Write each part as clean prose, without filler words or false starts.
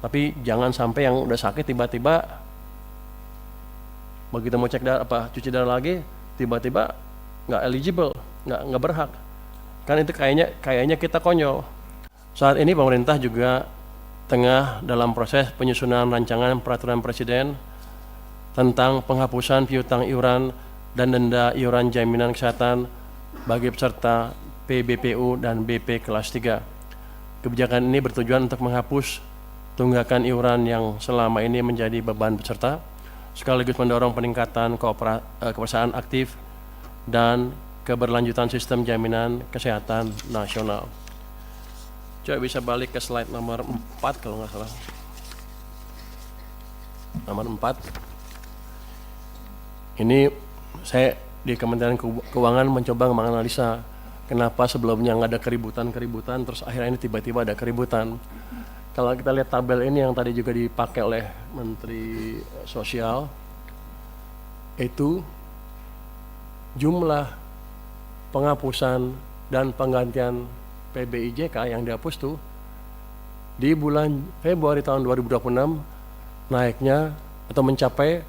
Tapi jangan sampai yang udah sakit tiba-tiba begitu mau cek darah cuci darah lagi tiba-tiba nggak eligible, nggak berhak. Kan itu kayaknya kita konyol. Saat ini pemerintah juga tengah dalam proses penyusunan rancangan peraturan presiden tentang penghapusan piutang iuran dan denda iuran jaminan kesehatan bagi peserta PBPU dan BP kelas 3. Kebijakan ini bertujuan untuk menghapus tunggakan iuran yang selama ini menjadi beban peserta, sekaligus mendorong peningkatan kepesertaan aktif dan keberlanjutan sistem jaminan kesehatan nasional. Coba bisa balik ke slide nomor 4 kalau nggak salah. Nomor 4. Ini saya di Kementerian Keuangan mencoba menganalisa kenapa sebelumnya nggak ada keributan terus akhirnya ini tiba-tiba ada keributan. Kalau kita lihat tabel ini yang tadi juga dipakai oleh Menteri Sosial, itu jumlah penghapusan dan penggantian PBIJK yang dihapus tuh di bulan Februari tahun 2026 naiknya atau mencapai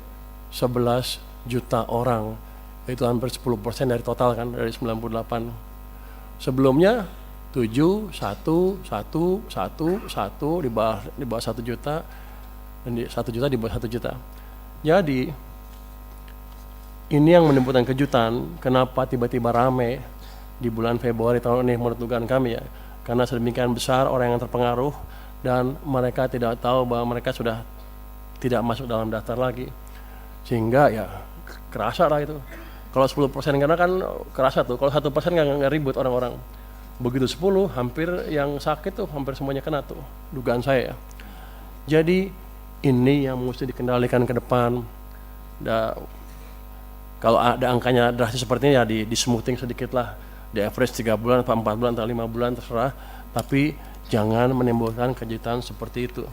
11 juta orang. Itu hampir 10% dari total kan, dari 98. Sebelumnya 7, 1, 1, 1, 1 di bawah 1 juta, dan 1 juta di bawah 1 juta. Jadi ini yang menimbulkan kejutan, kenapa tiba-tiba rame di bulan Februari tahun ini menurut dugaan kami ya. Karena sedemikian besar orang yang terpengaruh dan mereka tidak tahu bahwa mereka sudah tidak masuk dalam daftar lagi. Sehingga ya kerasa lah itu. Kalau 10% karena kan kerasa tuh, kalau 1% nggak ribut orang-orang. Begitu 10, hampir yang sakit tuh hampir semuanya kena tuh, dugaan saya ya. Jadi ini yang mesti dikendalikan ke depan. Kalau ada angkanya drastis seperti ini ya di smoothing sedikit lah, di average 3 bulan atau 4 bulan atau 5 bulan terserah, tapi jangan menimbulkan kejutan seperti itu.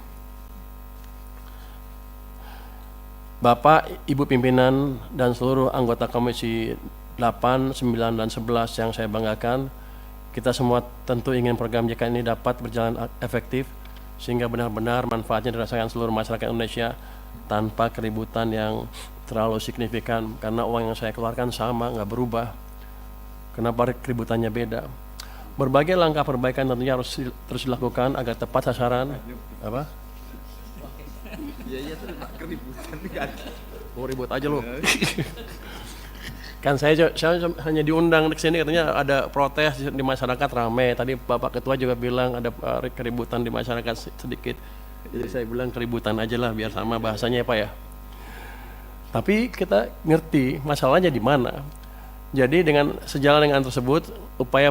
Bapak, Ibu pimpinan dan seluruh anggota Komisi 8, 9, dan 11 yang saya banggakan, kita semua tentu ingin program JKN ini dapat berjalan efektif sehingga benar-benar manfaatnya dirasakan seluruh masyarakat Indonesia tanpa keributan yang terlalu signifikan, karena uang yang saya keluarkan sama, nggak berubah. Kenapa keributannya beda? Berbagai langkah perbaikan tentunya harus terus dilakukan agar tepat sasaran. Apa? Iya tuh keributan kan. Mau ribut aja lo. Kan saya hanya diundang ke sini, katanya ada protes di masyarakat rame. Tadi Bapak Ketua juga bilang ada keributan di masyarakat sedikit. Jadi saya bilang keributan aja lah biar sama bahasanya ya Pak ya. Tapi kita ngerti masalahnya di mana. Jadi dengan sejalan dengan tersebut, upaya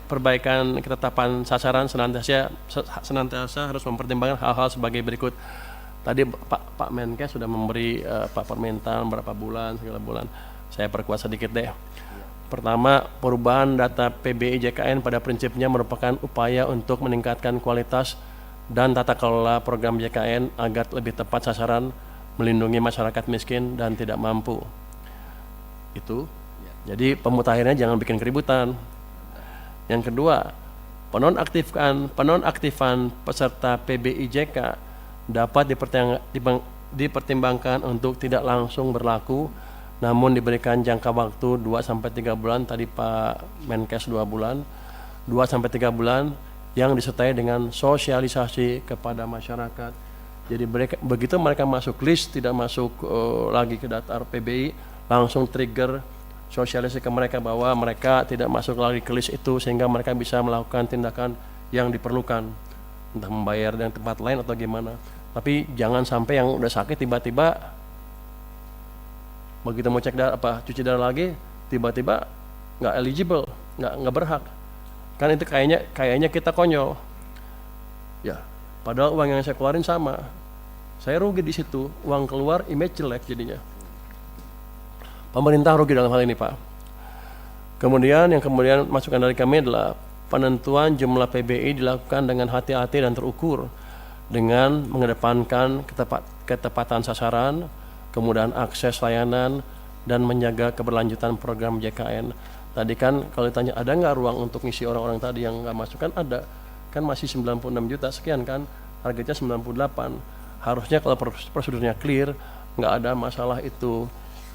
perbaikan ketetapan sasaran senantiasa harus mempertimbangkan hal-hal sebagai berikut. Tadi Pak Menkes sudah memberi permintaan berapa bulan, segala bulan. Saya perkuat sedikit deh. Pertama, perubahan data PBIJKN pada prinsipnya merupakan upaya untuk meningkatkan kualitas dan tata kelola program JKN agar lebih tepat sasaran, melindungi masyarakat miskin dan tidak mampu. Itu. Jadi pemutahirannya jangan bikin keributan. Yang kedua, penonaktifan peserta PBIJK dapat dipertimbangkan untuk tidak langsung berlaku, namun diberikan jangka waktu 2-3 bulan, tadi Pak Menkes 2 bulan, 2-3 bulan yang disertai dengan sosialisasi kepada masyarakat. Jadi begitu mereka masuk list, tidak masuk lagi ke daftar PBI, langsung trigger sosialisasi ke mereka bahwa mereka tidak masuk lagi ke list itu, sehingga mereka bisa melakukan tindakan yang diperlukan, entah membayar dengan tempat lain atau gimana. Tapi jangan sampai yang udah sakit tiba-tiba begitu mau cek darah cuci darah lagi tiba-tiba nggak eligible, nggak berhak. Kan itu kayaknya kita konyol. Ya, padahal uang yang saya keluarin sama. Saya rugi di situ, uang keluar, image jelek jadinya. Pemerintah rugi dalam hal ini, Pak. Kemudian masukan dari kami adalah penentuan jumlah PBI dilakukan dengan hati-hati dan terukur, dengan mengedepankan ketepatan sasaran, kemudahan akses layanan, dan menjaga keberlanjutan program JKN. Tadi kan kalau ditanya ada nggak ruang untuk ngisi orang-orang tadi yang nggak masuk, kan ada, kan masih 96 juta sekian kan, targetnya 98. Harusnya kalau prosedurnya clear, nggak ada masalah itu.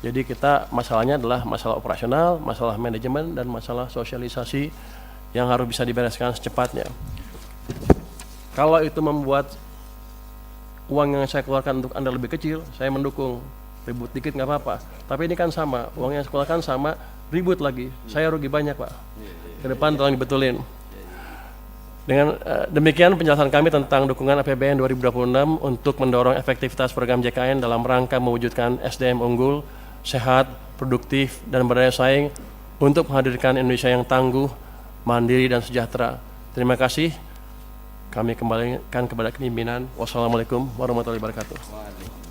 Jadi kita masalahnya adalah masalah operasional, masalah manajemen, dan masalah sosialisasi yang harus bisa dibereskan secepatnya. Kalau itu membuat uang yang saya keluarkan untuk Anda lebih kecil, saya mendukung. Ribut dikit nggak apa-apa. Tapi ini kan sama, uang yang saya keluarkan sama, ribut lagi. Saya rugi banyak, Pak. Ke depan tolong dibetulin. Dengan demikian penjelasan kami tentang dukungan APBN 2026 untuk mendorong efektivitas program JKN dalam rangka mewujudkan SDM unggul, sehat, produktif, dan berdaya saing untuk menghadirkan Indonesia yang tangguh, mandiri, dan sejahtera. Terima kasih. Kami kembalikan kepada kepimpinan. Wassalamualaikum warahmatullahi wabarakatuh.